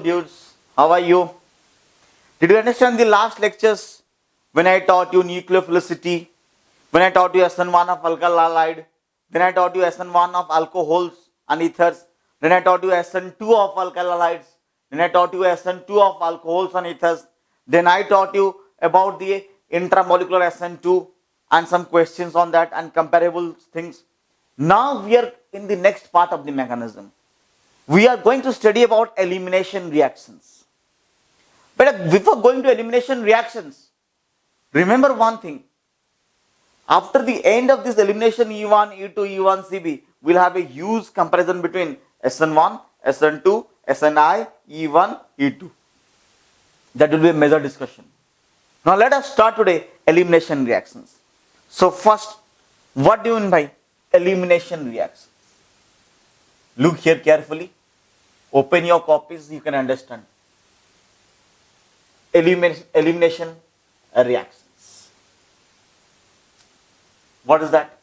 dudes, how are you? Did you understand the last lectures when I taught you nucleophilicity, when I taught you SN1 of alkyl halide, then I taught you SN1 of alcohols and ethers, then I taught you SN2 of alkyl halides, then I taught you SN2 of alcohols and ethers, then I taught you about the intramolecular SN2 and some questions on that and comparable things. Now we are in the next part of the mechanism. We are going to study about elimination reactions. But before going to elimination reactions, remember one thing. After the end of this elimination E1, E2, E1, Cb, we'll have a huge comparison between SN1, SN2, SNI, E1, E2. That will be a major discussion. Now let us start today elimination reactions. So first, what do you mean by elimination reactions? Look here carefully. Open your copies, you can understand. Elimination reactions. What is that?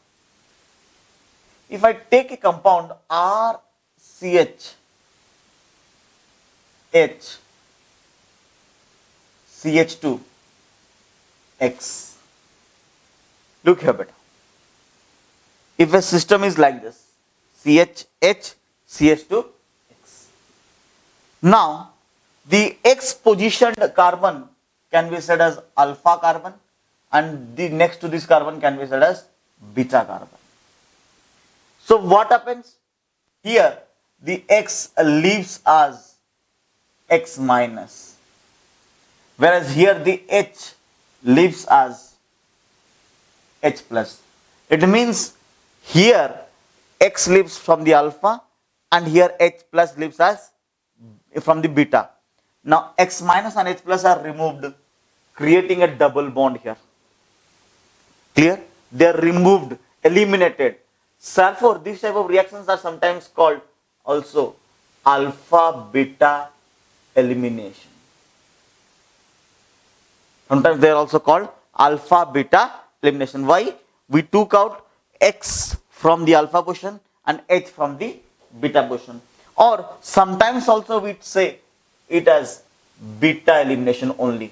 If I take a compound RCH, H, CH2, X. Look here better. If a system is like this, CH, CH2, X. Now, the X positioned carbon can be said as alpha carbon and the next to this carbon can be said as beta carbon. So what happens? Here, the X leaves as X minus, whereas here the H leaves as H plus. It means here X leaves from the alpha and here H plus leaves as from the beta. Now X minus and H plus are removed, creating a double bond here. Clear? They are removed, eliminated. Therefore, these type of reactions are sometimes called also alpha beta elimination. Sometimes they are also called alpha beta elimination. Why? We took out X from the alpha position and H from the beta position. Or sometimes also we say it as beta elimination only.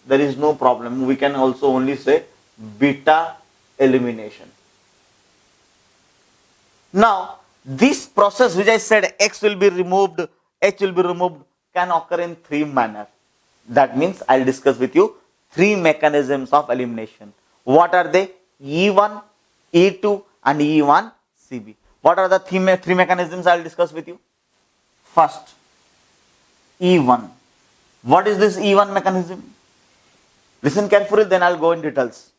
There is no problem. We can also only say beta elimination. Now, this process which I said X will be removed, H will be removed can occur in three manners. That means I'll discuss with you three mechanisms of elimination. What are they? E1, E2 and E1, Cb. What are the three mechanisms I'll discuss with you? First, E1. What is this E1 mechanism? Listen carefully, then I'll go in details.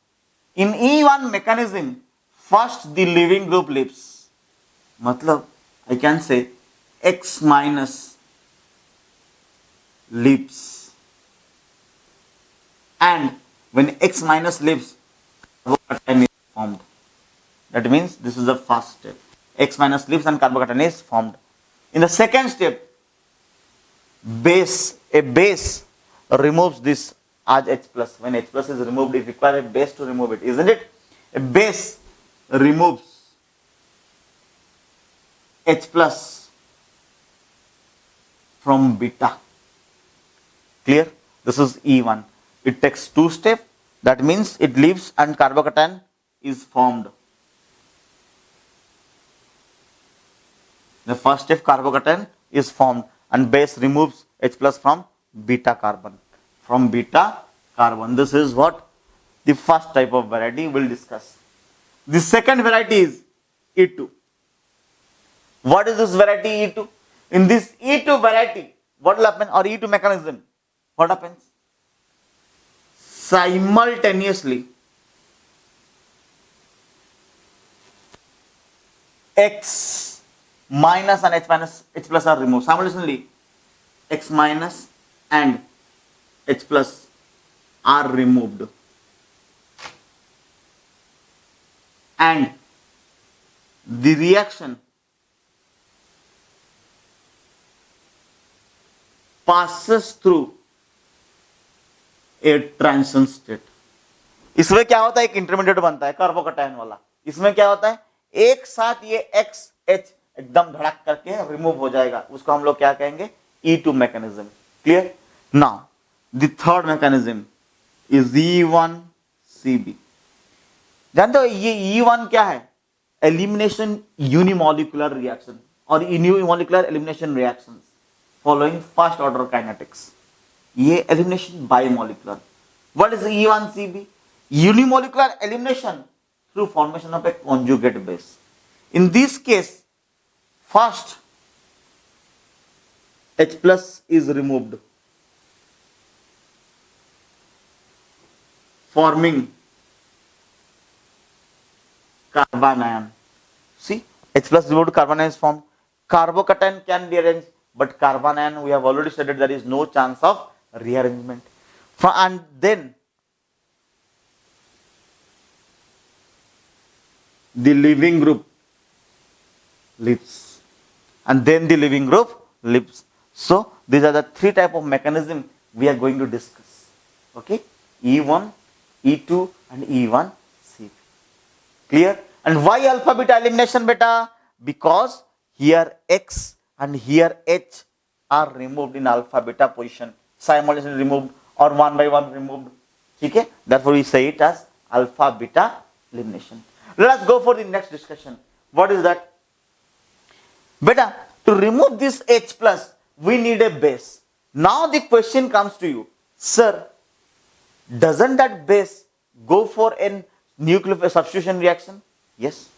In E1 mechanism, first the leaving group leaves. Matlab, I can say X minus leaves. And when X minus leaves, carbocation is formed. That means this is the first step. X minus leaves and carbocation is formed. In the second step, a base removes this as H plus. When H plus is removed, it requires a base to remove it, isn't it? A base removes H plus from beta. Clear? This is E1. It takes two steps. That means it leaves and carbocation is formed. The first step, carbocation is formed and base removes H plus from beta carbon. From beta carbon. This is what the first type of variety we'll discuss. The second variety is E2. What is this variety E2? In this E2 variety, what will happen, or E2 mechanism, what happens? Simultaneously, X minus and H plus are removed. Simultaneously, X minus and H plus are removed. And the reaction passes through a transition state. इसमें क्या होता है, एक intermediate बनता है carbocation वाला. इसमें क्या होता है, एक साथ ये X H एकदम धड़क करके रिमूव हो जाएगा. उसको हम लोग क्या कहेंगे, E2 mechanism. Clear? Now, the third mechanism is E1CB. जानते हो ये E1 क्या है? Elimination unimolecular reaction और unimolecular elimination reactions following first order kinetics. ये elimination bimolecular. What is E1CB? Unimolecular elimination through formation of a conjugate base. In this case, first H plus is removed, forming carbanion. See, H plus removed, carbanion is formed. Carbocation can be arranged, but carbanion we have already stated there is no chance of rearrangement. And then the leaving group leaves, and then the leaving group leaves. So these are the three type of mechanism we are going to discuss. Okay, E1, E2 and E1C. Clear? And why alpha beta elimination beta? Because here X and here H are removed in alpha beta position, simultaneously removed or one by one removed. Okay, therefore we say it as alpha beta elimination. Let us go for the next discussion. What is that? Beta, to remove this H plus, we need a base. Now the question comes to you, sir, doesn't that base go for a nucleophile substitution reaction? Yes.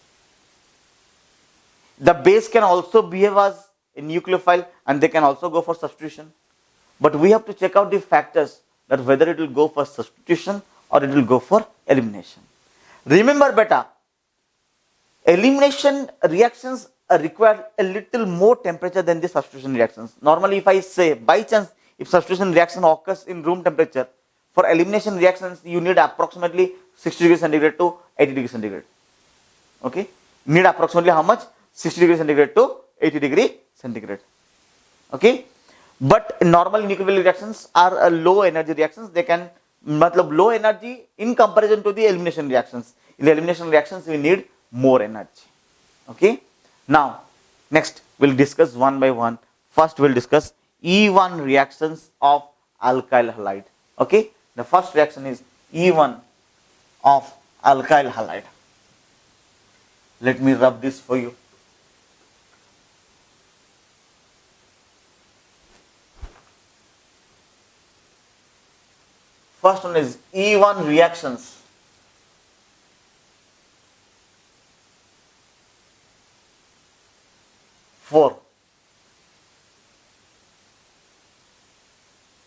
The base can also behave as a nucleophile and they can also go for substitution. But we have to check out the factors that whether it will go for substitution or it will go for elimination. Remember beta, elimination reactions require a little more temperature than the substitution reactions. Normally if I say by chance if substitution reaction occurs in room temperature, for elimination reactions you need approximately 60 degrees centigrade to 80 degrees centigrade. Okay, need approximately how much? 60 degrees centigrade to 80 degrees centigrade. Okay, but normal nucleophilic reactions are low energy reactions. They can low energy in comparison to the elimination reactions. In the elimination reactions we need more energy. Okay, now next we'll discuss one by one. First we'll discuss E1 reactions of alkyl halide. Okay, the first reaction is E1 of alkyl halide. Let me rub this for you. First one is E1 reactions. For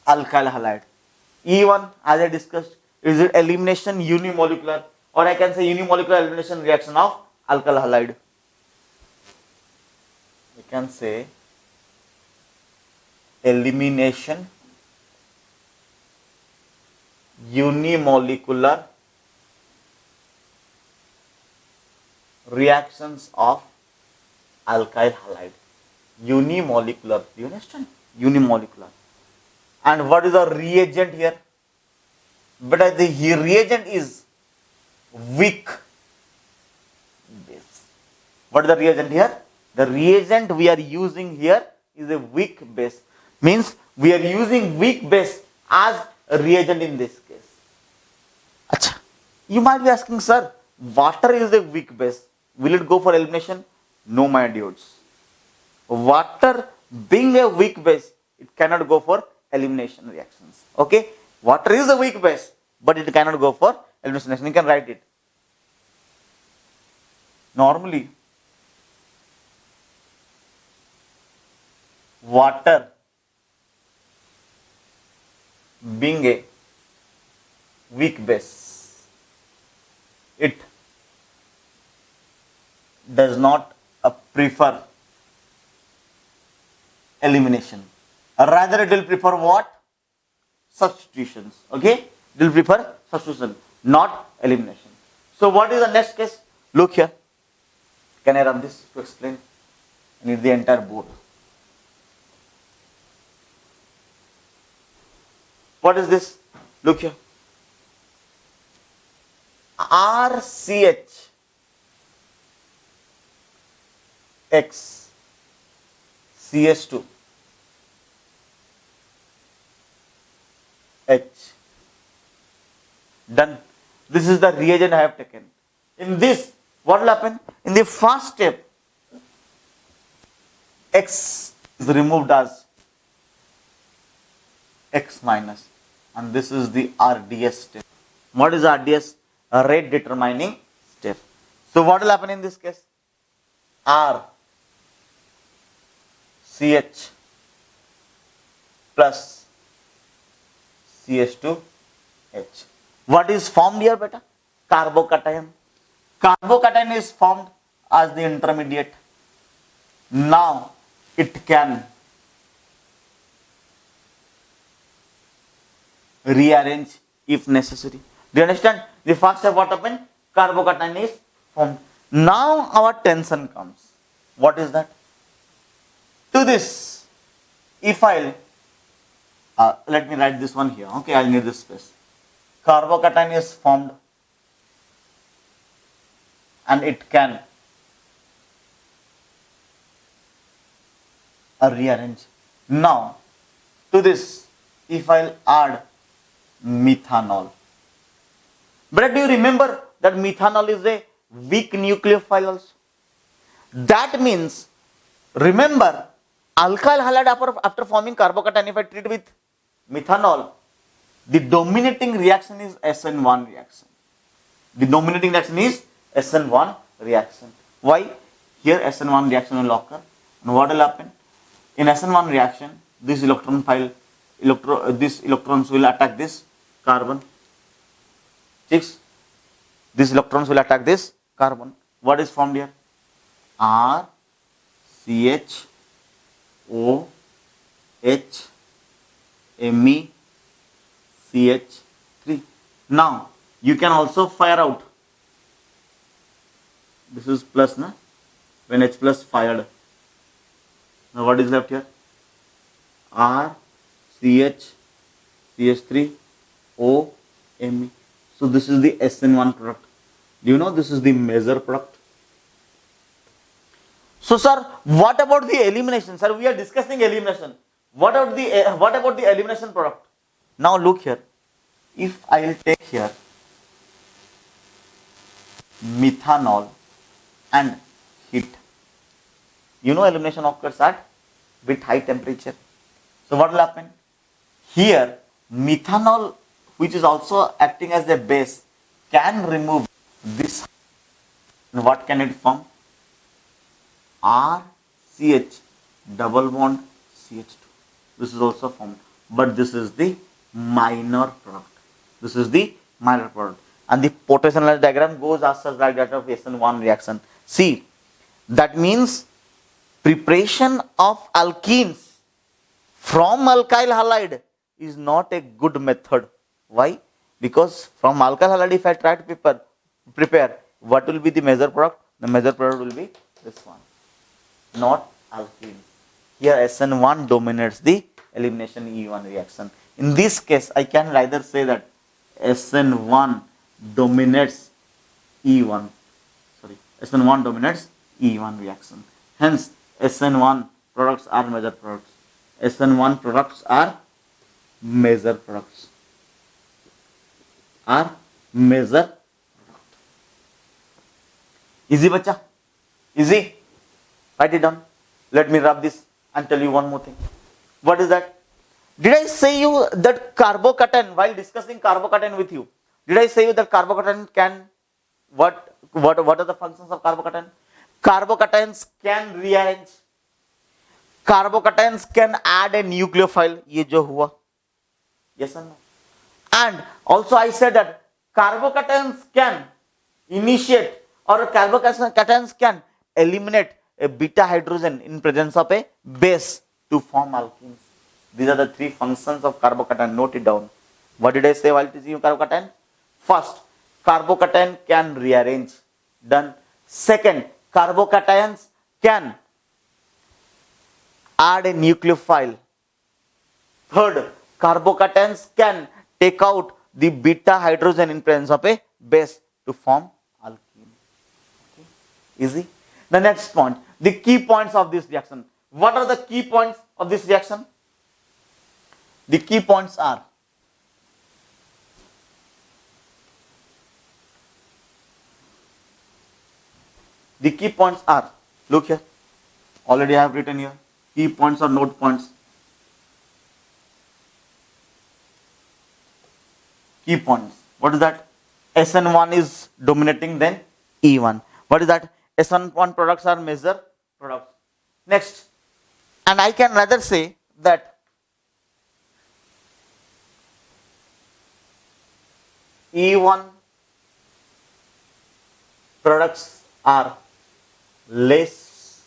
alkyl halide. E1, as I discussed, is it elimination unimolecular, or I can say unimolecular elimination reaction of alkyl halide. We can say elimination unimolecular reactions of alkyl halide. Unimolecular, do you understand? Unimolecular. And what is the reagent here? But the reagent is weak base. What is the reagent here? The reagent we are using here is a weak base. Means we are using weak base as a reagent in this case. Achha. You might be asking, sir, water is a weak base. Will it go for elimination? No, my dudes. Water being a weak base, it cannot go for elimination reactions. Okay? Water is a weak base, but it cannot go for elimination reaction. You can write it. Normally, water being a weak base, it does not prefer elimination. Rather, it will prefer what? Substitutions. Okay? It will prefer substitution, not elimination. So, what is the next case? Look here. Can I run this to explain? I need the entire board. What is this? Look here. RCH X CH2 H. Done. This is the reagent I have taken. In this, what will happen? In the first step, X is removed as X minus, and this is the RDS step. What is RDS? A rate determining step. So what will happen in this case? R CH plus CH2H. What is formed here, beta? Carbocation. Carbocation is formed as the intermediate. Now it can rearrange if necessary. Do you understand? The first step what happened? Carbocation is formed. Now our tension comes. What is that? To this, if I'll let me write this one here. Okay, I'll need this space. Carbocation is formed and it can rearrange. Now, to this, if I'll add methanol. But do you remember that methanol is a weak nucleophile also? That means, remember, alkyl halide after forming carbocation, if I treat with methanol, the dominating reaction is SN1 reaction. The dominating reaction is SN1 reaction. Why? Here SN1 reaction will occur. And what will happen? In SN1 reaction, this these electrons will attack this carbon. 6. These electrons will attack this carbon. What is formed here? R, CH, O, H, Me, CH3. Now, you can also fire out. This is plus, na? When H plus fired. Now, what is left here? R, CH, CH3, O, Me. So, this is the SN1 product. Do you know this is the major product? So, sir, what about the elimination? Sir, we are discussing elimination. What about the elimination product? Now, look here. If I will take here methanol and heat, you know elimination occurs at bit high temperature. So, what will happen? Here, methanol, which is also acting as a base, can remove this. And what can it form? RCH double bond CH2. This is also formed, but this is the minor product. This is the minor product, and the potential energy diagram goes as such like that of SN1 reaction. See, that means preparation of alkenes from alkyl halide is not a good method. Why? Because from alkyl halide, if I try to prepare, what will be the major product? The major product will be this one, not alkene. Here SN1 dominates the elimination E1 reaction. In this case, I can either say that SN1 dominates E1. SN1 dominates E1 reaction. Hence, SN1 products are major products. SN1 products are major products. Are major. Easy, bacha? Easy? Write it down. Let me rub this and tell you one more thing. What is that? Did I say you that carbocation, while discussing carbocation with you, did I say you that carbocation can, what are the functions of carbocation? Carbocations can rearrange. Carbocations can add a nucleophile. Ye jo hua. Yes or no? And also I said that carbocations can initiate, or carbocations can eliminate a beta hydrogen in presence of a base to form alkenes. These are the three functions of carbocation. Note it down. What did I say while teaching you carbocation? First, carbocation can rearrange. Done. Second, carbocations can add a nucleophile. Third, carbocations can take out the beta hydrogen in presence of a base to form alkene. Okay. Easy. The next point, the key points of this reaction. What are the key points of this reaction? The key points are, The key points are, look here, already I have written here, key points or note points. Key points. What is that? SN1 is dominating, then E1. What is that? SN1 products are major products. Next, and I can rather say that E1 products are less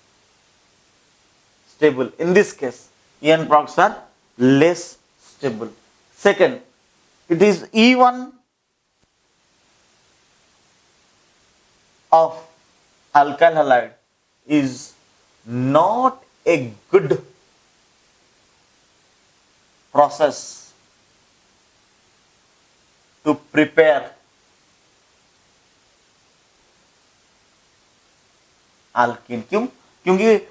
stable. In this case, E1 products are less stable. Second, it is E1 of alkyl halide is not a good process to prepare alkene. क्यों? क्योंकि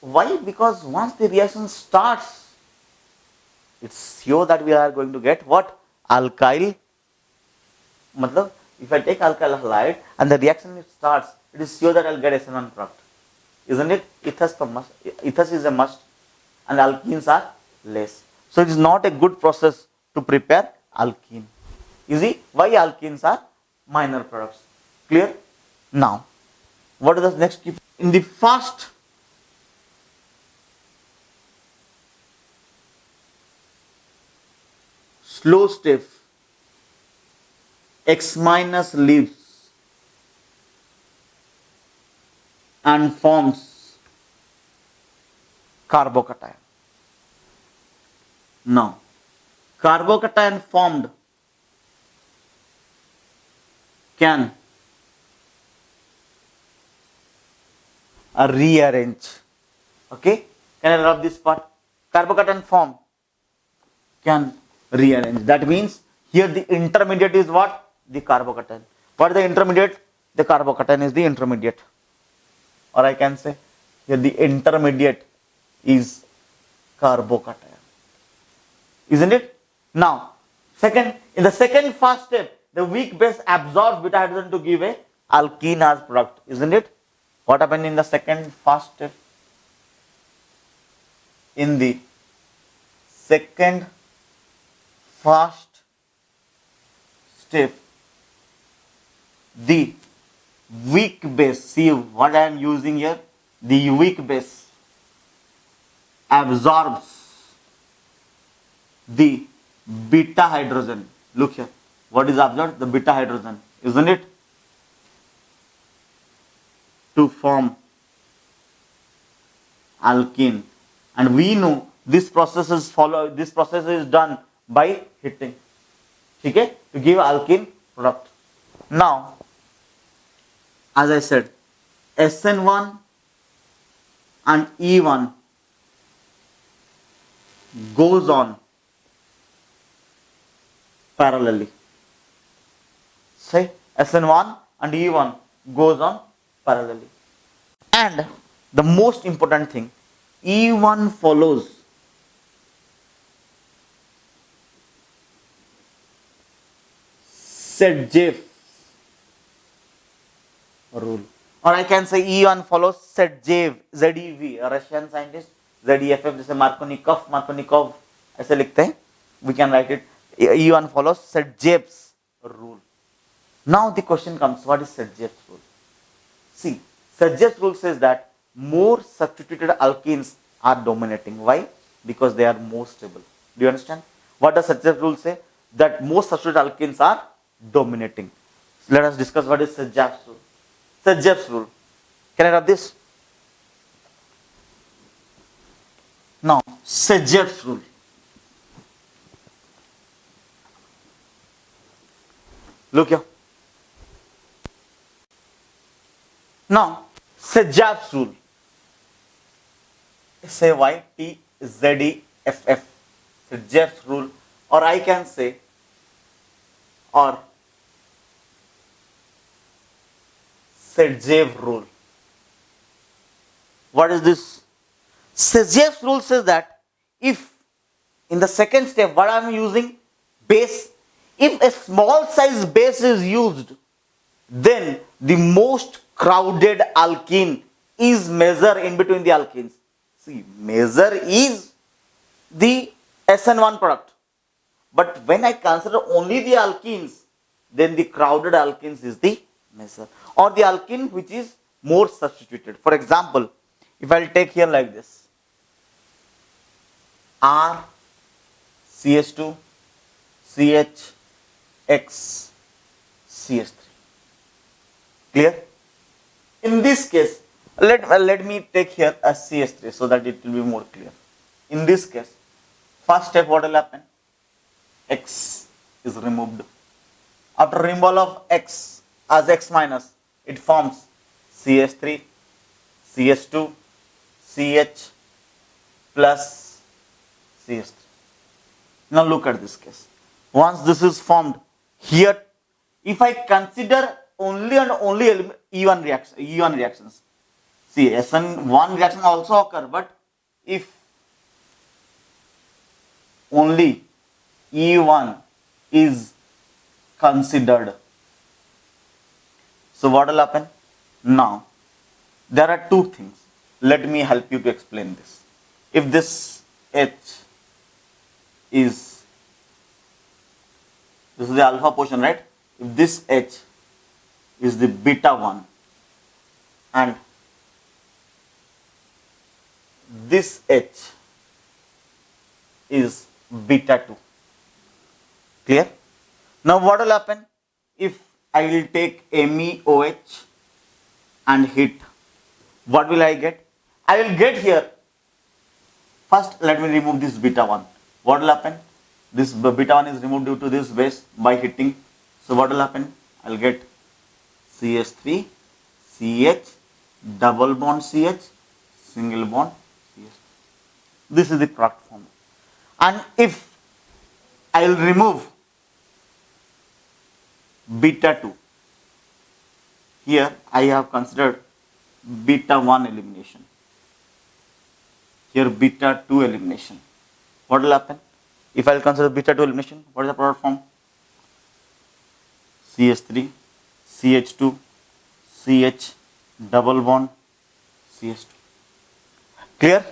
why? Because once the reaction starts, it's sure that we are going to get what? Alkyl. मतलब if I take alkyl halide and the reaction starts, it is sure that I'll get SN1 product. Isn't it? Ethers is a must and alkenes are less. So it is not a good process to prepare alkene. You see why alkenes are minor products. Clear? Now, what is the next key? In the first slow step, X minus leaves and forms carbocation. Now, carbocation formed can rearrange. Okay? Can I rub this part? Carbocation form can rearrange. That means here the intermediate is what? The carbocation. What is the intermediate? The carbocation is the intermediate. Or I can say here the intermediate is carbocation. Isn't it? Now, in the second first step, the weak base absorbs beta hydrogen to give a alkene as product. Isn't it? What happened in the second first step? In the second first step, the weak base, see what I am using here, the weak base absorbs the beta hydrogen. Look here, what is absorbed? The beta hydrogen, isn't it? To form alkene, and we know this process is done by heating. Okay, to give alkene product. Now, as I said, SN1 and E1 goes on parallelly. Say SN1 and E1 goes on parallelly. And the most important thing, E1 follows Sedgwick rule, or I can say E1 follows Sedgwick, ZEV, a Russian scientist, ZEFF, जैसे Markovnikov ऐसे लिखते हैं, we can write it. E1 follows Sedgwick's rule. Now the question comes, what is Sedgwick's rule? See, Sedgwick's rule says that more substituted alkenes are dominating. Why? Because they are more stable. Do you understand? What does Sedgwick's rule say? That most substituted alkenes are dominating. So let us discuss what is Sedgwick's rule. Sedgwick's rule. Can I write this? Now, Sedgwick's rule. Look here. Now, Sedgwick's rule. SAYTZEFF. Sedgwick's rule, or I can say, or Sedgwick rule. What is this? Sedgwick's rule says that if in the second step, what I am using? Base. If a small size base is used, then the most crowded alkene is measure in between the alkenes? See, measure is the SN1 product. But when I consider only the alkenes, then the crowded alkenes is the measure, or the alkene which is more substituted. For example, if I'll take here like this, R CH2 CH X CH3. Clear? In this case, let me take here a CH3 so that it will be more clear. In this case, first step what will happen? X is removed. After removal of X as X minus, it forms CH3, CH2, CH plus CH3. Now look at this case. Once this is formed, here, if I consider only and only E1 reactions, see SN1 reaction also occur, but if only E1 is considered, so what will happen? Now, there are two things. Let me help you to explain this. If this H is, this is the alpha portion, right? If this H is the beta 1 and this H is beta 2. Clear? Now what will happen if I will take MEOH and hit? What will I get? I will get here. First, let me remove this beta 1. What will happen? This beta 1 is removed due to this base by hitting. So what will happen? I will get CH3, CH, double bond CH, single bond CH. This is the product form. And if I will remove beta 2, here I have considered beta 1 elimination. Here beta 2 elimination. What will happen? If I will consider beta 2 elimination, what is the product form? CH3, CH2, CH, double bond, CH2. Clear?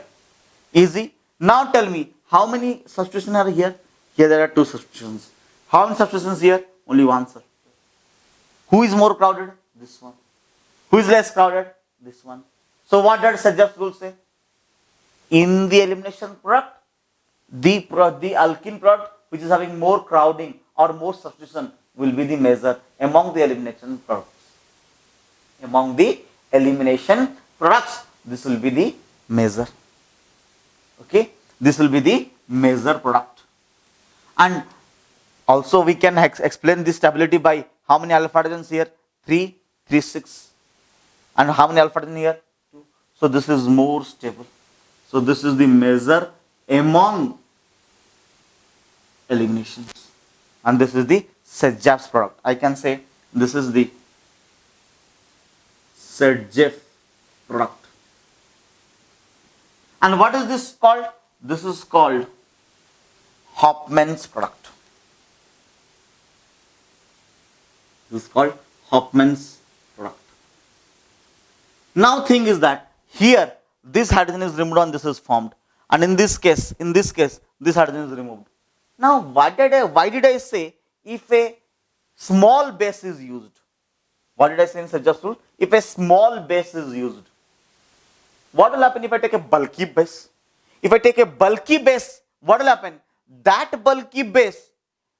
Easy. Now tell me, how many substitutions are here? Here there are two substitutions. How many substitutions here? Only one substitution. Who is more crowded? This one. Who is less crowded? This one. So what does Sajjaf's rule say? In the elimination product, the alkene product which is having more crowding or more substitution will be the measure among the elimination products. Among the elimination products, this will be the measure. Okay, this will be the measure product. And also we can explain this stability by how many alpha hydrogens here? 3, 3, 6. And how many alpha hydrogen here? 2. So this is more stable. So this is the measure among eliminations. And this is the Sajjaf's product. I can say this is the Sajjaf product. And what is this called? This is called Hofmann's product. This is called Hofmann's product. Now thing is that here this hydrogen is removed and this is formed. And in this case, this hydrogen is removed. Now why did I say if a small base is used? What did I say in Sajjaf's rule? If a small base is used, what will happen if I take a bulky base? If I take a bulky base, what will happen? That bulky base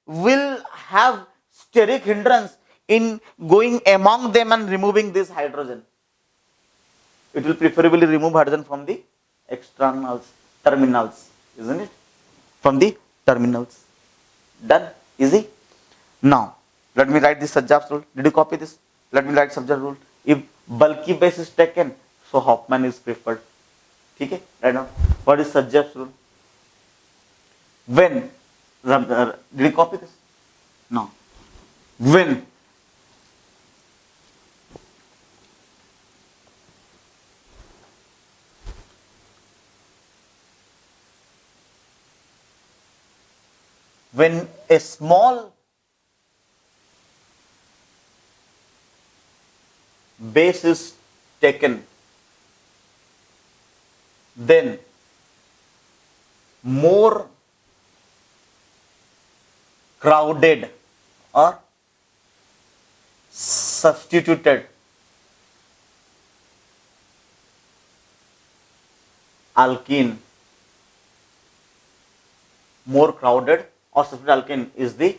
will have steric hindrance in going among them and removing this hydrogen. It will preferably remove hydrogen from the externals, terminals, isn't it? From the terminals. Done? Easy? Now, let me write this Sajjaf's rule. Did you copy this? Let me write Sajjaf's rule. If bulky base is taken, so Hofmann is preferred. Okay? Right now. What is Sajjaf's rule? When, did you copy this? No. When a small base is taken, then more crowded or substituted alkene, more crowded or substituted alkene is the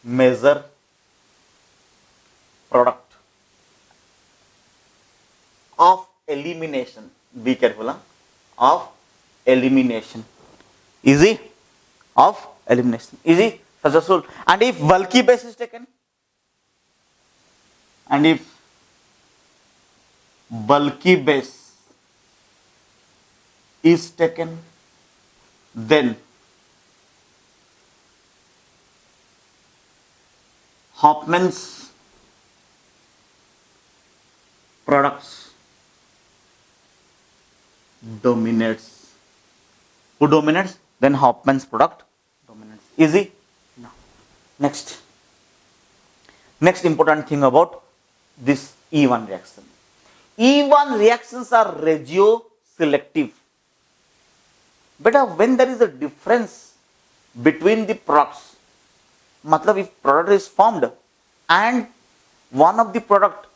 major product of elimination. Be careful, huh? Of elimination. Easy? Of elimination. Easy? Successful. And if bulky base is taken, and if bulky base is taken, then Hofmann's products dominates. Who dominates? Then Hofmann's product dominates. Easy? No. Next important thing about this E1 reaction. E1 reactions are regioselective. But when there is a difference between the products, matlab if product is formed and one of the product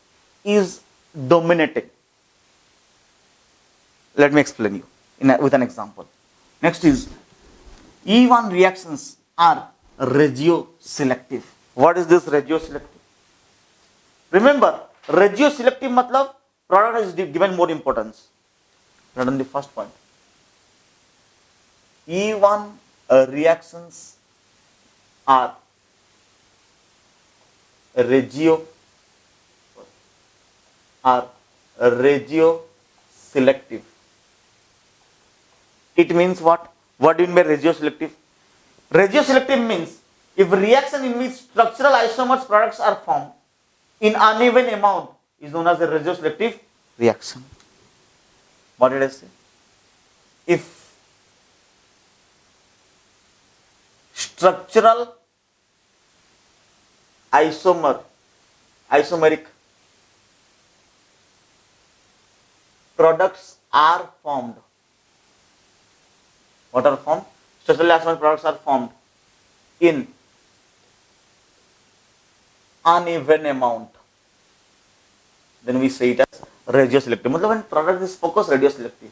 is dominating. Let me explain you with an example. Next is E1 reactions are regioselective. What is this regioselective? Remember, regioselective matlab product is given more importance. That on the first point. E1 reactions are regioselective. It means what? What do you mean by regioselective? Regioselective means if reaction in which structural isomers products are formed in uneven amount is known as a regioselective reaction. What did I say? If structural isomeric products are formed. What are formed? Structural isomeric products are formed in uneven amount. Then we say it as regioselective. When product is focused, regioselective.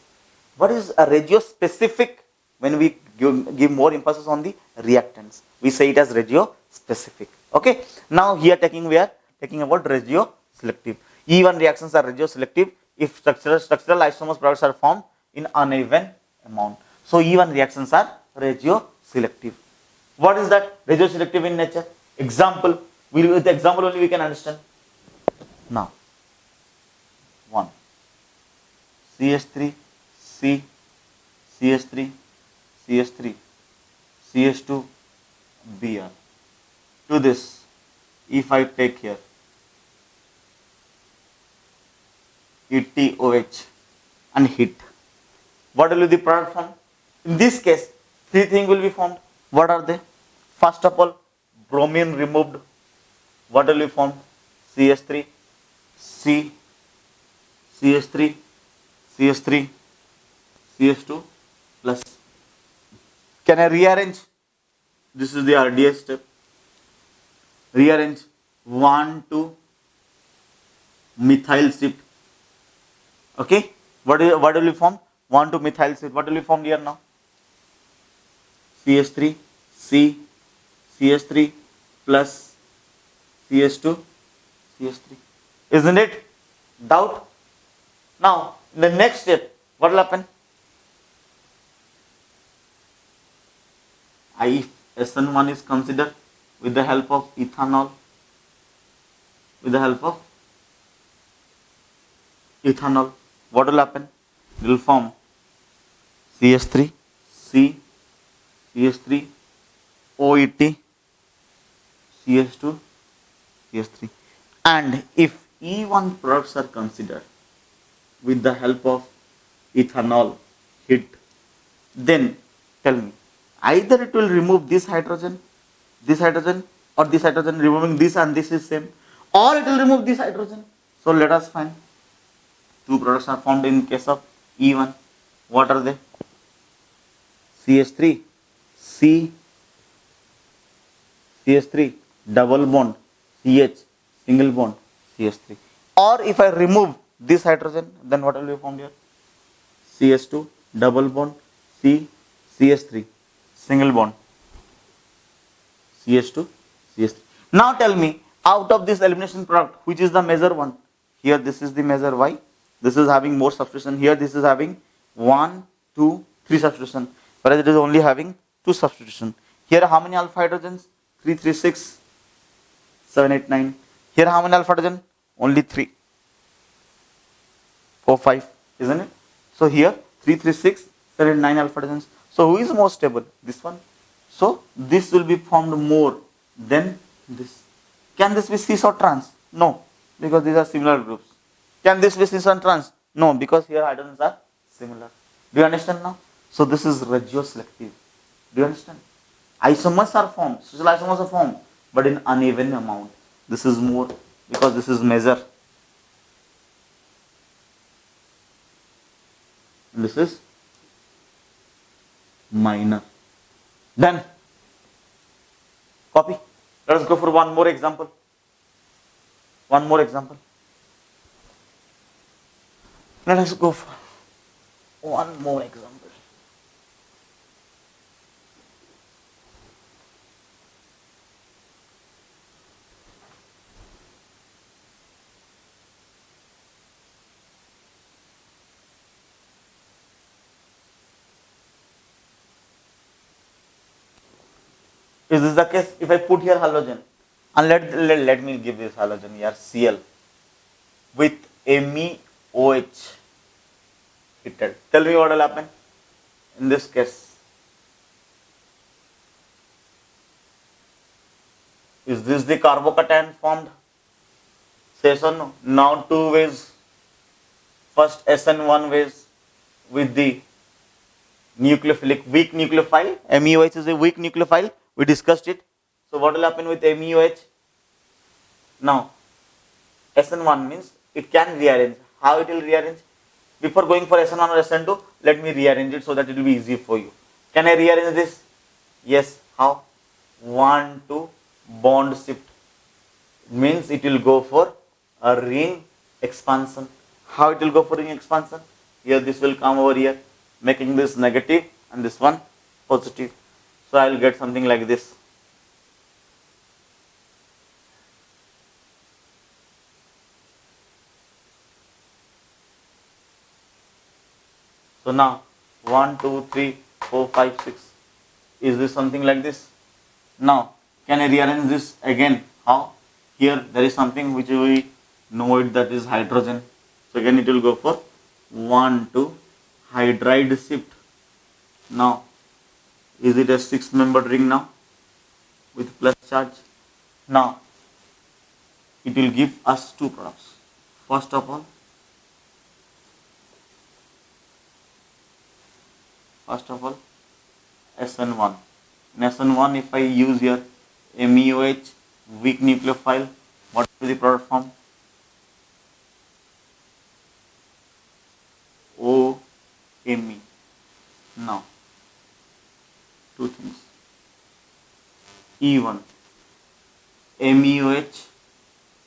What is a regiospecific? When we give more emphasis on the reactants, we say it as regiospecific. Okay. Now here we are taking about regioselective. E1 reactions are regioselective if structural isomers products are formed in uneven amount. So E1 reactions are regioselective. What is that? Regioselective in nature. Example. With the example only we can understand. Now, 1 CH3 C CH3 CH3 CH2 Br. To this, if I take here ETOH and heat, what will be the product formed? In this case, three things will be formed. What are they? First of all, bromine removed. What will be formed? CH3 C CH3 CH3 CH2 plus. Can I rearrange? This is the RDS step. Rearrange 1 to methyl shift. Okay. What will be formed? 1 to methyl shift. What will be formed here now? CH3 C CH3 plus CH2 CH3. Isn't it? Doubt? Now, in the next step, what will happen? If SN1 is considered with the help of ethanol, what will happen? It will form CH3 C CH3 OET CH2 CH3. And if E1 products are considered with the help of ethanol heat, then tell me, either it will remove this hydrogen, or this hydrogen removing this and this is same, or it will remove this hydrogen. So let us find. Two products are formed in case of E1. What are they? CH3, C, CH3, double bond, CH, single bond, CH3. Or if I remove this hydrogen, then what will be formed here? CH2, double bond, C, CH3, single bond, CH2, CH3. Now tell me, out of this elimination product, which is the major one? Here this is the major. Why? This is having more substitution. Here this is having 1, 2, 3 substitution. Whereas it is only having 2 substitution. Here how many alpha hydrogens? 3, 3, 6, 7, 8, 9. Here how many alpha hydrogen? Only 3, 4, 5. Isn't it? So here 3, 3, 6, 7, 9 alpha hydrogens. So who is more stable? This one. So this will be formed more than this. Can this be cis or trans? No, because these are similar groups. Can this be cis and trans? No, because here hydrogens are similar. Do you understand now? So this is regioselective. Do you understand? Isomers are formed, social isomers are formed, but in uneven amount. This is more because this is major. And this is minor. Then copy. Let us go for one more example. One more example. Let us go for one more example. Is this the case? If I put here halogen, and let me give this halogen here Cl with MEOH heated. Tell me what will happen in this case. Is this the carbocation formed? Say so no. Now two ways. First SN1 ways with the nucleophilic weak nucleophile. MEOH is a weak nucleophile. We discussed it. So what will happen with MEOH? Now SN1 means it can rearrange. How it will rearrange? Before going for SN1 or SN2, let me rearrange it so that it will be easy for you. Can I rearrange this? Yes. How? 1, 2 bond shift. It means it will go for a ring expansion. How it will go for ring expansion? Here this will come over here, making this negative and this one positive. So I will get something like this. So now 1, 2, 3, 4, 5, 6. Is this something like this? Now can I rearrange this again? How? Here there is something which we know it, that is hydrogen. So again it will go for 1, 2 hydride shift. Now is it a 6-membered ring now with plus charge? Now it will give us two products. First of all SN1. In SN1, if I use here MEOH weak nucleophile, what will the product form? OMe. Now two things. E1 MEOH,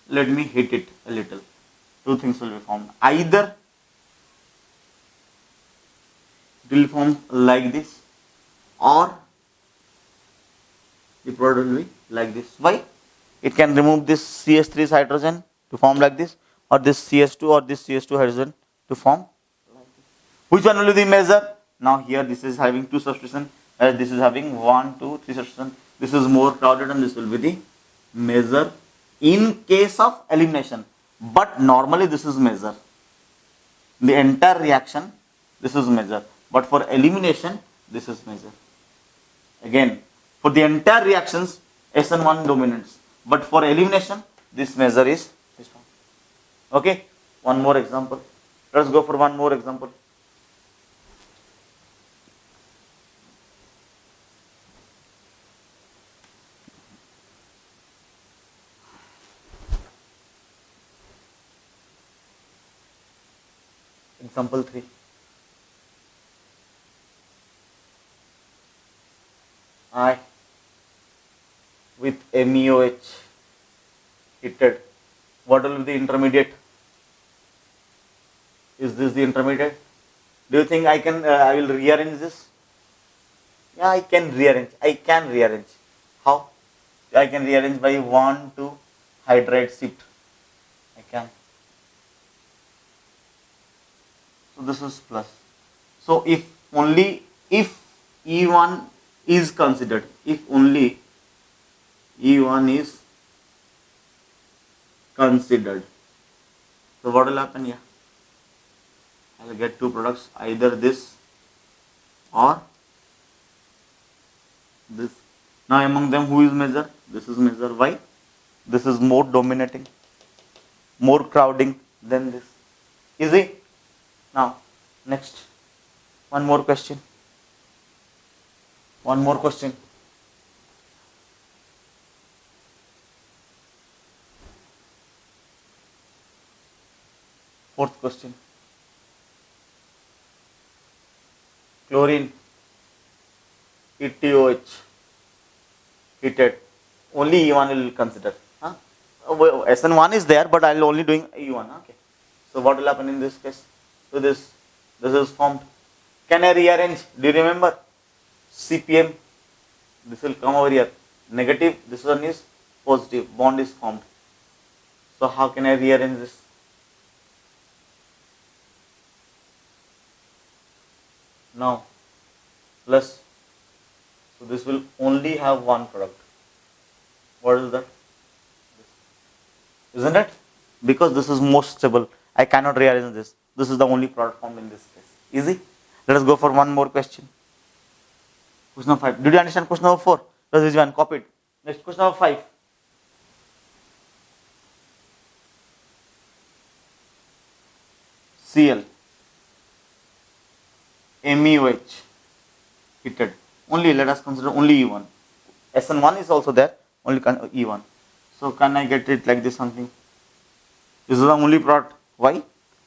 let me hit it a little. Two things will be formed. Either it will form like this, or the product will be like this. Why? It can remove this CH3 hydrogen to form like this, or this CH2 or this CH2 hydrogen to form like this. Which one will be the measure? Now here this is having two substitution, whereas this is having 1, 2, 3 substitution. This is more crowded and this will be the measure in case of elimination. But normally this is measure. The entire reaction, this is measure. But for elimination, this is measure. Again, for the entire reactions, SN1 dominates. But for elimination, this measure is found. Okay, one more example. Let's go for one more example. Example 3. I with MEOH heated. What will be the intermediate? Is this the intermediate? Do you think I can? I will rearrange this. Yeah, I can rearrange. I can rearrange. How? I can rearrange by 1 to hydride shift. I can. So this is plus. So if E1 is considered, if only E1 is considered, so what will happen here? I will get two products, either this or this. Now among them, who is major? This is major. Why? This is more dominating, more crowding than this. Easy. Now next, one more question. One more question. Fourth question. Chlorine ETOH heated. Only E1 will consider. Huh? SN1 is there, but I will only doing E1. Okay. So what will happen in this case? So this is formed. Can I rearrange? Do you remember? CPM. This will come over here. Negative. This one is positive. Bond is formed. So how can I rearrange this? Now plus. So this will only have one product. What is that? Isn't it? Because this is most stable. I cannot rearrange this. This is the only product formed in this case. Easy? Let us go for one more question. Question number 5. Did you understand question number 4? This one, copy it. Next, question number 5. Cl MEOH heated. Only let us consider only E1. SN1 is also there, only E1. So can I get it like this something? This is the only product. Why?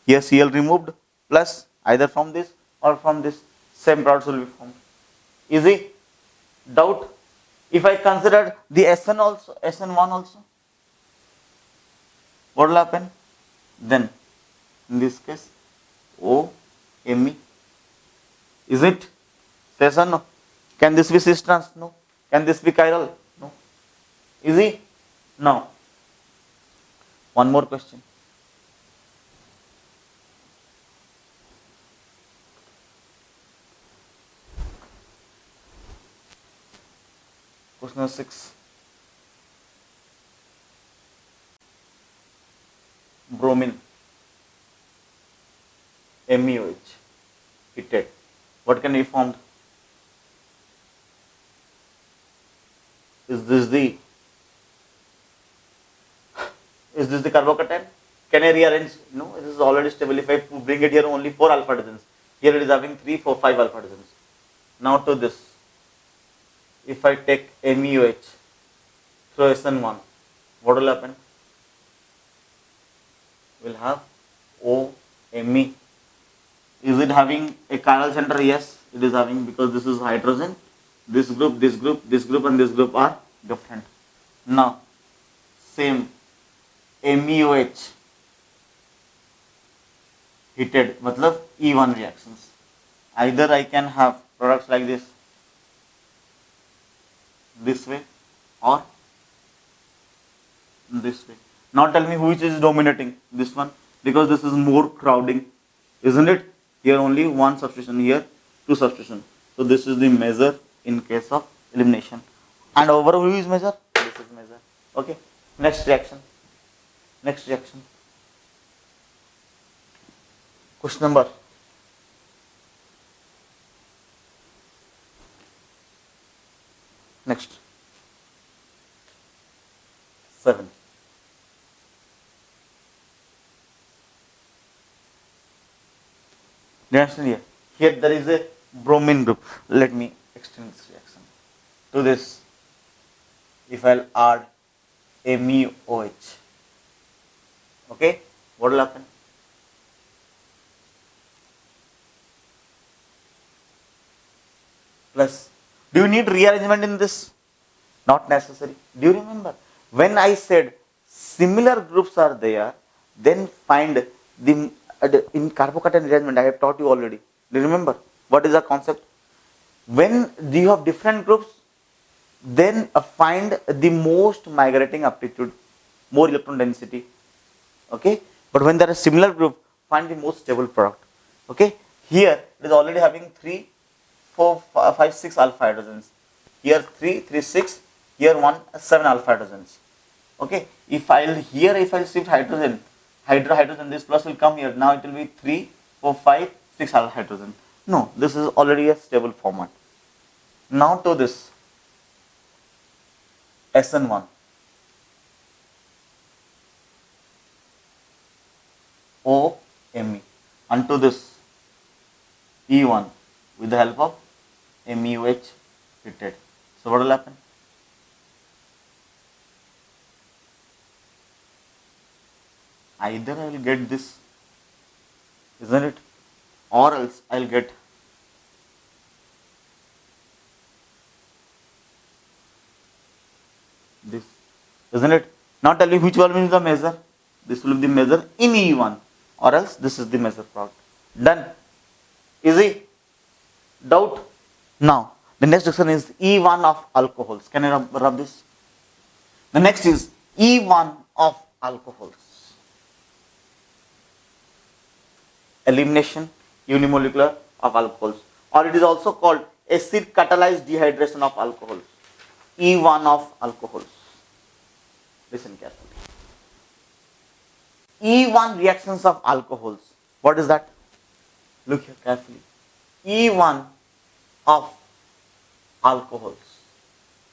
Here Cl removed plus either from this or from this. Same products will be formed. Easy? Doubt? If I consider the SN1 also, what will happen? Then in this case OMe. Is it? Yes or no? Can this be cis trans? No. Can this be chiral? No. Easy? Now, one more question. Question number 6. Bromine MEOH heated. What can be formed? Is this the carbocation? Can I rearrange? No, it is already stable. If I bring it here only 4 alpha hydrogens, here it is having 3, 4, 5 alpha hydrogens. Now to this, if I take MEOH through SN1, what will happen? We'll have OMe. Is it having a chiral center? Yes, it is having, because this is hydrogen. This group, this group, this group and this group are different. Now, same MEOH heated, matlab E1 reactions. Either I can have products like this way or this way. Now tell me which is dominating. This one, because this is more crowding, isn't it? Here only one substitution, here two substitution. So this is the measure in case of elimination. And over who is measure? This is measure. Okay. Next reaction. Next reaction. Question number. Next. 7. Do you understand here? Here there is a bromine group. Let me extend this reaction to this. If I'll add MEOH, okay, what will happen? plus. Do you need rearrangement in this? Not necessary. Do you remember? When I said similar groups are there, then find the in carbocation rearrangement, I have taught you already. Do you remember? What is the concept? When you have different groups, then find the most migrating aptitude, more electron density. Okay, but when there are similar group, find the most stable product. Okay, here it is already having 3, 4, 5, 6 alpha hydrogens. Here 3, 3, 6. Here 1, 7 alpha hydrogens. Okay, if I'll shift hydrogen, this plus will come here. Now it will be 3, 4, 5, 6 alpha hydrogen. No, this is already a stable format. Now to this SN1. OMe, and to this E1 with the help of MEOH fitted. So what will happen? Either I will get this, isn't it? Or else I will get this, isn't it? Now tell me which one is the measure. This will be the measure in E1, or else this is the measure product. Done. Easy? Doubt? Now, the next section is E1 of alcohols. Can I rub this? The next is E1 of alcohols. Elimination unimolecular of alcohols, or it is also called acid catalyzed dehydration of alcohols. E1 of alcohols. Listen carefully. E1 reactions of alcohols. What is that? Look here carefully. E1 of alcohols.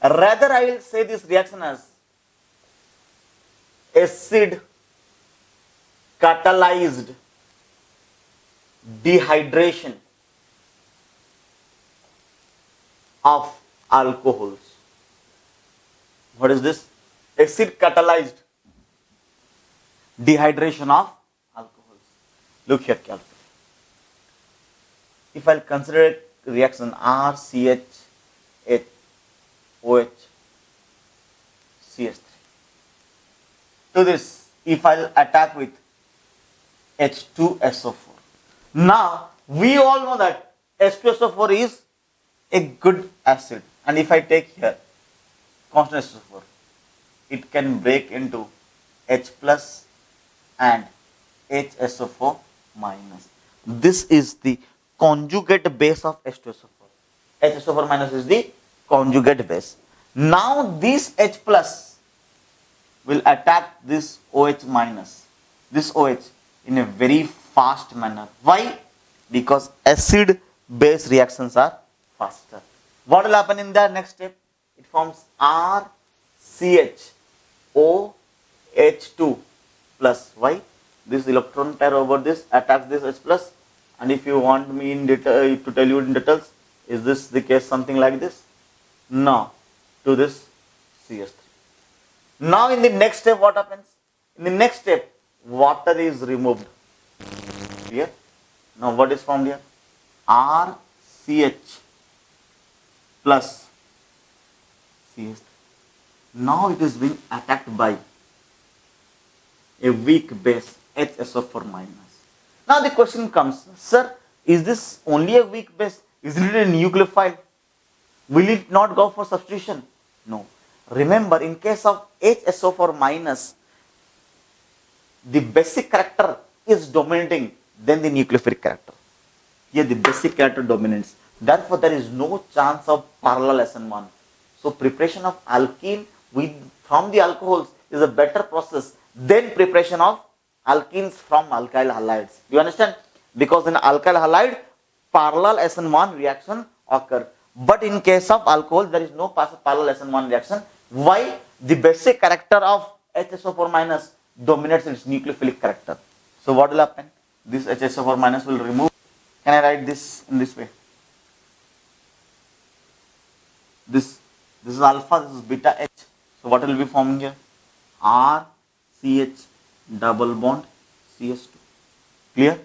Rather, I will say this reaction as acid catalyzed dehydration of alcohols. What is this? Acid catalyzed dehydration of alcohols. Look here carefully. If I consider a reaction RCH, OH, CH3. To this, if I attack with H2SO4. Now, we all know that H2SO4 is a good acid. And if I take here constant SO4, it can break into H plus and HSO4 minus. This is the conjugate base of H2SO4. HSO4 minus is the conjugate base. Now this H plus will attack this OH minus, this OH in a very fast manner. Why? Because acid base reactions are faster. What will happen in the next step? It forms RCHOH2 plus. Why? This electron pair over this attacks this H plus, and if you want me in detail to tell you in details, is this the case something like this? No, to this CH3. Now in the next step what happens? In the next step water is removed. Here. Now what is formed here? RCH plus CH3. Now it is being attacked by a weak base HSO4 minus. Now the question comes, sir, is this only a weak base? Isn't it a nucleophile? Will it not go for substitution? No. Remember, in case of HSO4 minus, the basic character is dominating than the nucleophilic character. Here the basic character dominates. Therefore, there is no chance of parallel SN1. So preparation of alkene from the alcohols is a better process than preparation of alkenes from alkyl halides. Do you understand? Because in alkyl halide, parallel SN1 reaction occur. But in case of alcohol, there is no parallel SN1 reaction. Why? The basic character of HSO4 minus dominates its nucleophilic character. So what will happen? This HSO4 minus will remove. Can I write this in this way? This is alpha, this is beta H. So what will be forming here? RCH double bond CH2. Clear?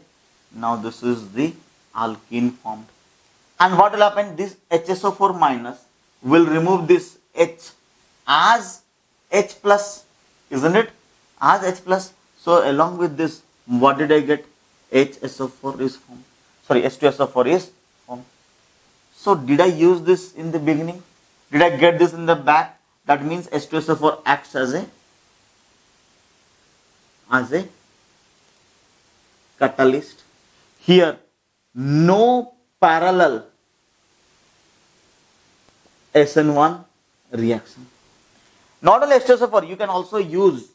Now this is the alkene formed. And what will happen? This HSO4 minus will remove this H as H plus, isn't it? As H plus. So along with this, what did I get? HSO4 is formed. Sorry, H2SO4 is formed. So did I use this in the beginning? Did I get this in the back? That means H2SO4 acts as a catalyst. Here, no parallel SN1 reaction. Not only H2SO4, you can also use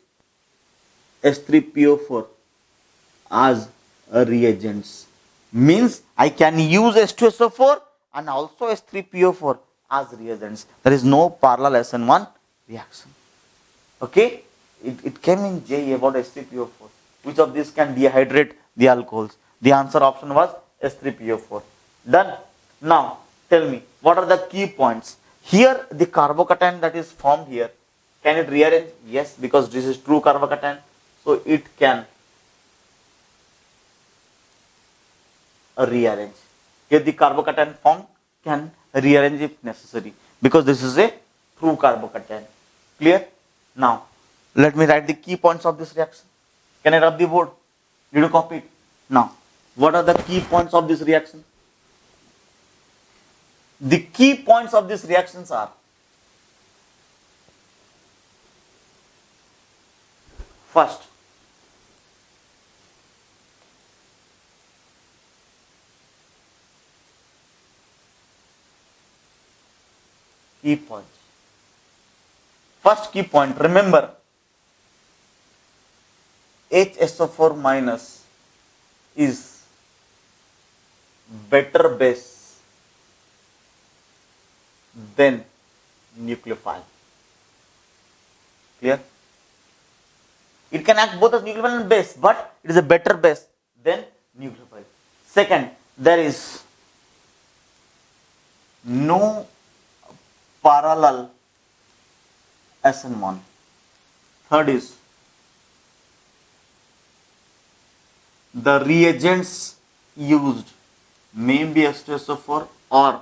H3PO4 as a reagents. Means I can use H2SO4 and also H3PO4 as reagents. There is no parallel SN1 reaction. Okay? It came in JE about H3PO4. Which of these can dehydrate the alcohols? The answer option was H3PO4. Done. Now, tell me, what are the key points? Here, the carbocation that is formed here, can it rearrange? Yes, because this is true carbocation. So, it can rearrange. Here, the carbocation formed can rearrange if necessary, because this is a true carbocation. Clear? Now, let me write the key points of this reaction. Can I rub the board? Did you copy it? Now, what are the key points of this reaction? The key points of these reactions are: first, key points. First key point, remember, HSO4 minus is better base than nucleophile. Clear? It can act both as nucleophile and base, but it is a better base than nucleophile. Second, there is no parallel SN1. Third is, the reagents used may be H2SO4 or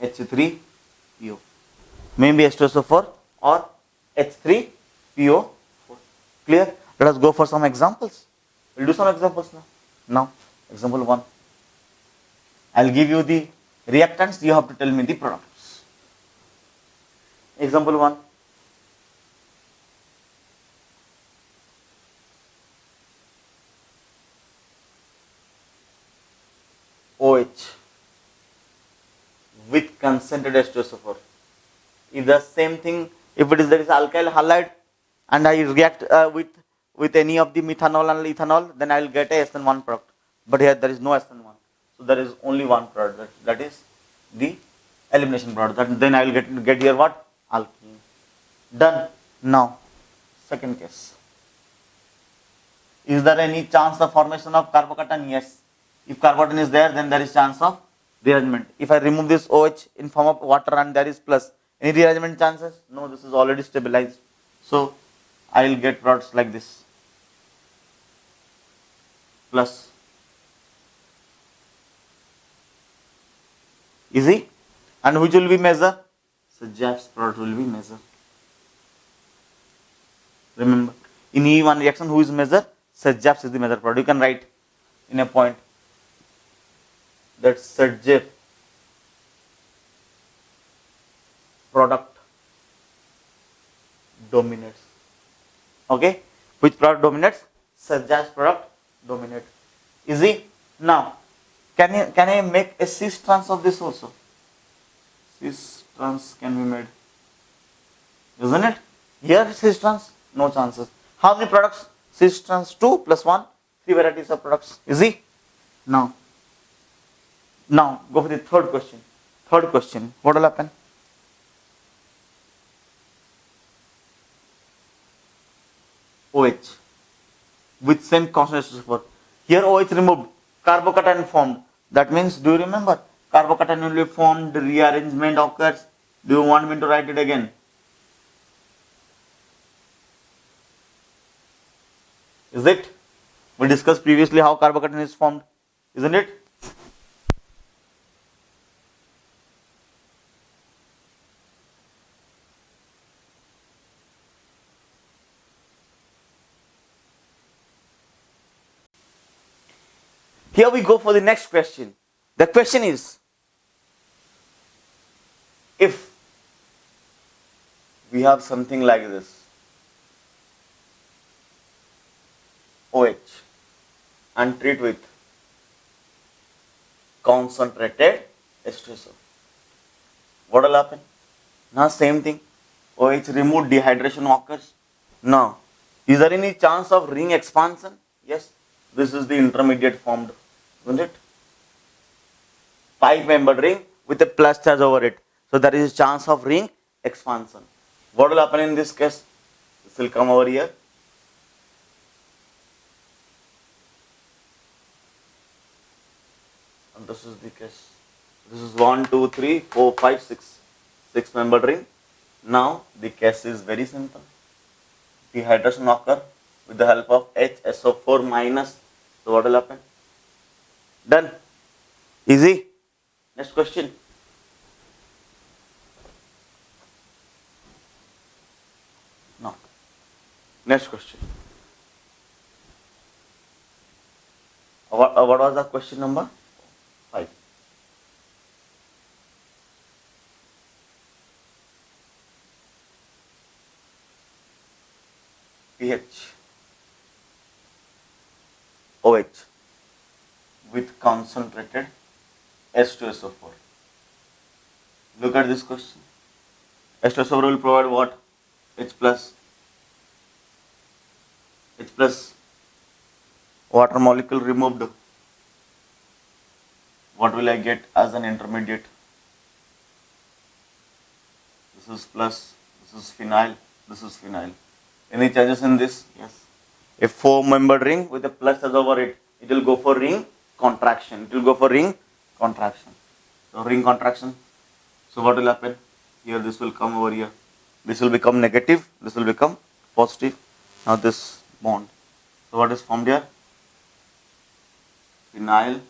H3PO. May be H2SO4 or H3PO4. Clear? Let us go for some examples. We'll do some examples now. Now, example 1. I'll give you the reactants, you have to tell me the products. Example 1. OH with concentrated H2SO4. If the same thing, if it is there is alkyl halide and I react with any of the methanol and ethanol, then I will get a SN1 product. But here there is no SN1. So there is only one product, that is the elimination product. Then I will get here what? Alkene. Done. Now, second case. Is there any chance of formation of carbocation? Yes. If carbocation is there, then there is chance of rearrangement. If I remove this OH in form of water and there is plus, any rearrangement chances? No, this is already stabilized. So, I will get products like this. Plus. Easy? And which will be measured? Sajjap's product will be measured. Remember, in E1 reaction, who is measured? Sajjap's is the measured product. You can write in a point that Sajjap product dominates. Okay? Which product dominates? Sajjap's product dominates. Easy? Now, can I make a cis trans of this also? Cis trans can be made. Isn't it? Here cis trans, no chances. How many products? Cis trans 2 plus 1, 3 varieties of products. Easy? Now go for the third question. Third question, what will happen? OH with same concentration for. Here OH removed, carbocation formed. That means, do you remember? Carbocation will be formed, rearrangement occurs. Do you want me to write it again? Is it? We discussed previously how carbocation is formed, isn't it? Here we go for the next question. The question is, if we have something like this, OH, and treat with concentrated H2SO, what will happen? Now same thing, OH removed, dehydration occurs. Now, is there any chance of ring expansion? Yes, this is the intermediate formed, isn't it? 5-membered ring with a plus charge over it. So there is a chance of ring expansion. What will happen in this case? This will come over here. And this is the case. This is 1, 2, 3, 4, 5, 6. 6-membered ring. Now the case is very simple. Dehydration occur with the help of HSO4 minus. So what will happen? Done. Easy. Next question. No. Next question. What was the question number? 5. pH OH with concentrated H2SO4. Look at this question. H2SO4 will provide what? H plus. H plus. Water molecule removed. What will I get as an intermediate? This is plus. This is phenyl. This is phenyl. Any changes in this? Yes. A 4-membered ring with a plus as over it, it will go for ring contraction. It will go for ring contraction. So ring contraction. So what will happen? Here this will come over here. This will become negative. This will become positive. Now this bond. So what is formed here? Phenyl.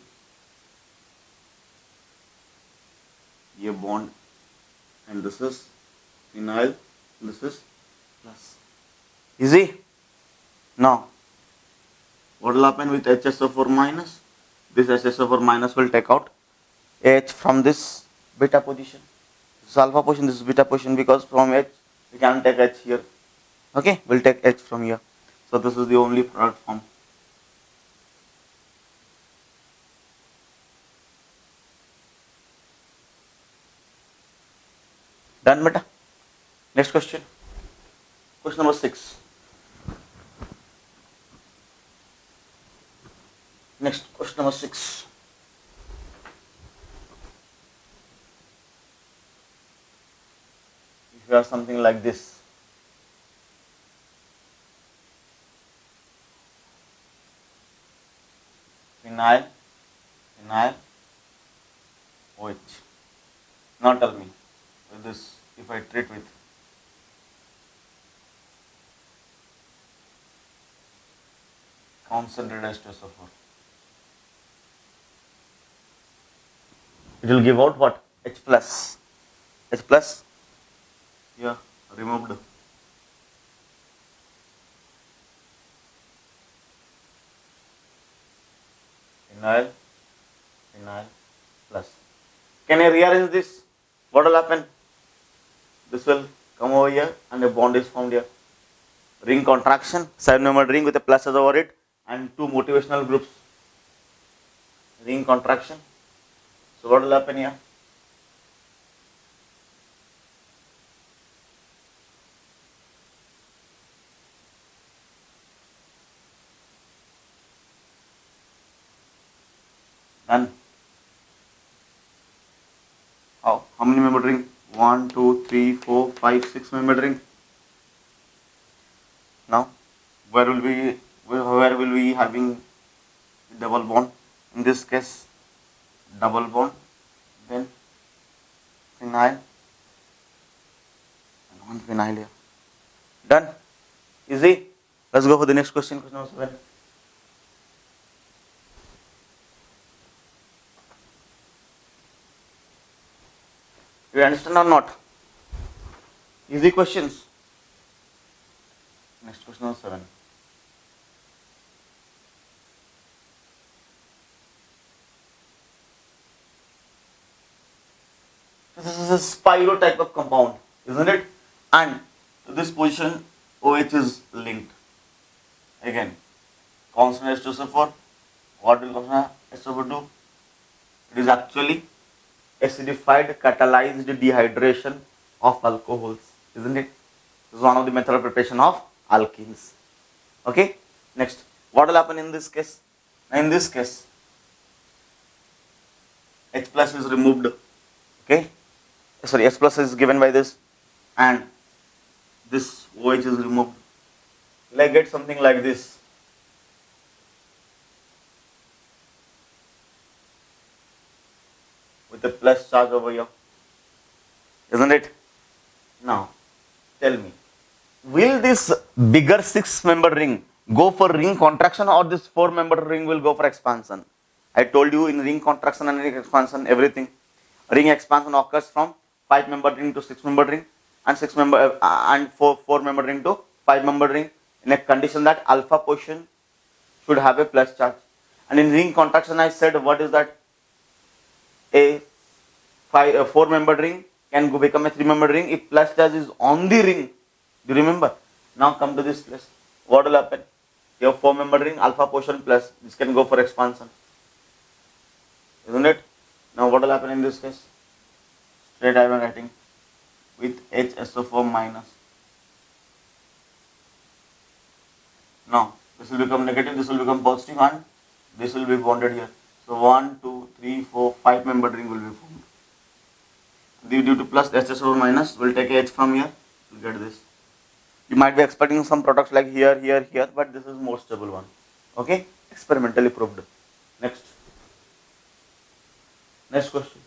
A bond. And this is phenyl. This is plus. Easy? Now, what will happen with HSO4 minus? This HSO4 minus will take out H from this beta position. This is alpha position, this is beta position, because from H we can take H here. Okay, we'll take H from here. So this is the only product form. Done, beta? Next question. Question number 6. Next, question number 6. If you have something like this, phenyl, OH. Now tell me, with this, if I treat with concentrated H2SO4, it will give out what? H plus. H plus, here, removed. Phenyl plus. Can I rearrange this? What will happen? This will come over here and a bond is formed here. Ring contraction, 7-membered ring with a plus over it, and 2 motivational groups. Ring contraction. So what will happen here? Done. How many membered ring? 1, 2, 3, 4, 5, 6 membered ring. Now, where will we having double bond? In this case, double bond, then phenyl, and one phenyl here. Done. Easy. Let's go for the next question. Question number 7. You understand or not? Easy questions. Next question number 7. This is a spiro type of compound, isn't it? And to this position, OH is linked. Again, constant H2SO4. What will constant H2SO4 do? It is actually acidified catalyzed dehydration of alcohols, isn't it? This is one of the method of preparation of alkenes. Okay. Next, what will happen in this case? In this case, H plus is removed. Okay. Sorry, H plus is given by this, and this OH is removed. Will I get something like this? With a plus charge over here, isn't it? Now, tell me, will this bigger 6-member ring go for ring contraction, or this 4-member ring will go for expansion? I told you in ring contraction and ring expansion, everything. Ring expansion occurs from 5-member ring to 6-member ring, and 4-member ring to 5-member ring, in a condition that alpha position should have a plus charge. And in ring contraction, I said, what is that? A 4-member ring can become a 3-member ring if plus charge is on the ring. Do you remember? Now come to this place. What will happen? You have 4-member ring, alpha portion plus. This can go for expansion, isn't it? Now what will happen in this case? Straight I am writing with HSO4 minus. Now this will become negative, this will become positive, and this will be bonded here. So 1, 2, 3, 4, 5-member ring will be formed. Due to plus HSO4 minus, we'll take H from here, we'll get this. You might be expecting some products like here, here, here, but this is more stable one. Okay, experimentally proved. Next question.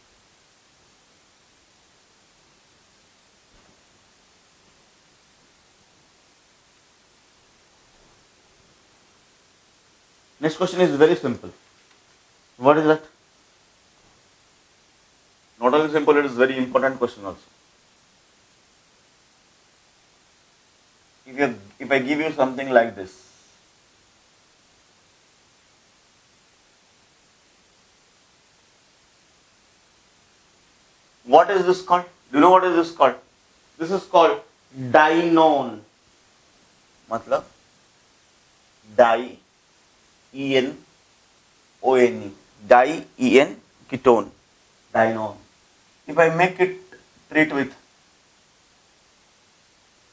Next question is very simple. What is that? Not only simple, it is very important question also. If I give you something like this, what is this called? Do you know what is this called? This is called dinone. Matlab di en o n e, di en ketone, dinone. If I make it treat with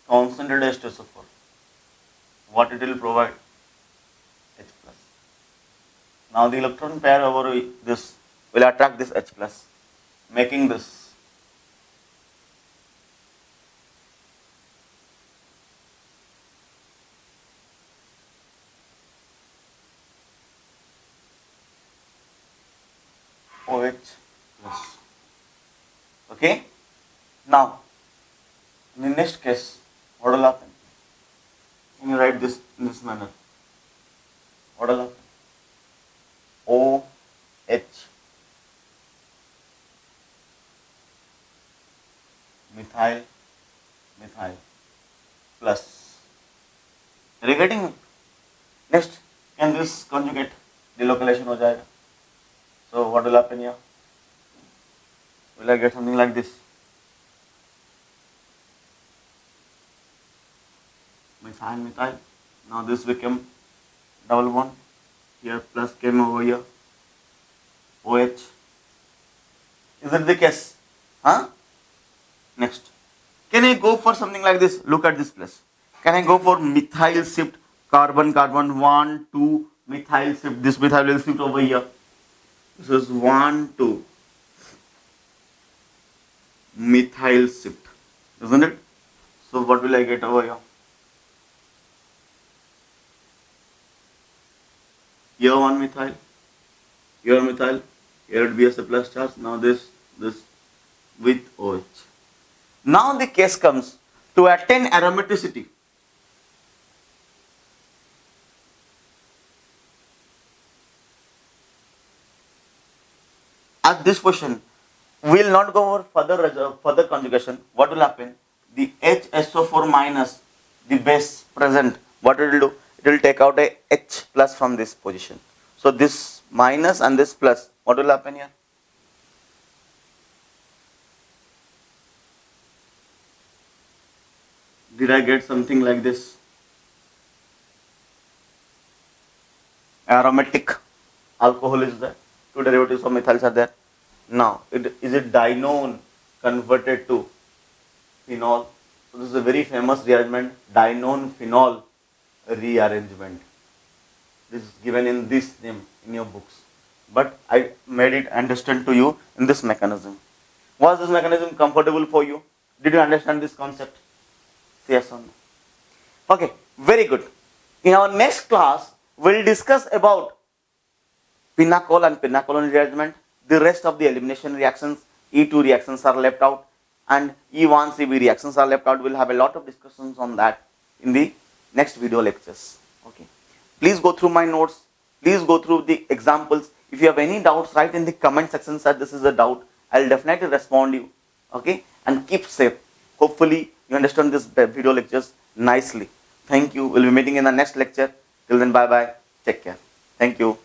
concentrated H2SO4, what it will provide? H plus. Now the electron pair over this will attract this H plus, making this OH plus. Okay. Now, in the next case, what will happen? Can you write this in this manner? What will happen? OH methyl plus. Are you getting it? Next, can this conjugate delocalization हो जाएगा? So what will happen here? Will I get something like this? Methyl. Now this became double bond. Here plus came over here. OH. Is it the case? Huh? Next. Can I go for something like this? Look at this place. Can I go for methyl shift? Carbon, 1, 2, methyl shift. This methyl will shift over here. This is 1, 2. Methyl shift. Isn't it? So what will I get over here? Here 1 methyl. Here methyl. Here it be as a plus charge. Now this with OH. Now the case comes to attain aromaticity. At this position, we will not go over further conjugation. What will happen? The HSO4 minus, the base present, what it will do? It will take out a H plus from this position. So this minus and this plus, what will happen here? Did I get something like this? Aromatic alcohol is there. Two derivatives of methyls are there. Now, is it dinone converted to phenol? So this is a very famous rearrangement, dinone phenol rearrangement. This is given in this name in your books. But I made it understand to you in this mechanism. Was this mechanism comfortable for you? Did you understand this concept? Yes or no? Okay, very good. In our next class, we'll discuss about pinacol and pinacolone rearrangement. The rest of the elimination reactions, E2 reactions are left out, and E1 CB reactions are left out. We'll have a lot of discussions on that in the next video lectures. Okay. Please go through my notes. Please go through the examples. If you have any doubts, write in the comment section that this is a doubt. I'll definitely respond you. Okay. And keep safe. Hopefully you understand this video lectures nicely. Thank you. We'll be meeting in the next lecture. Till then, bye bye. Take care. Thank you.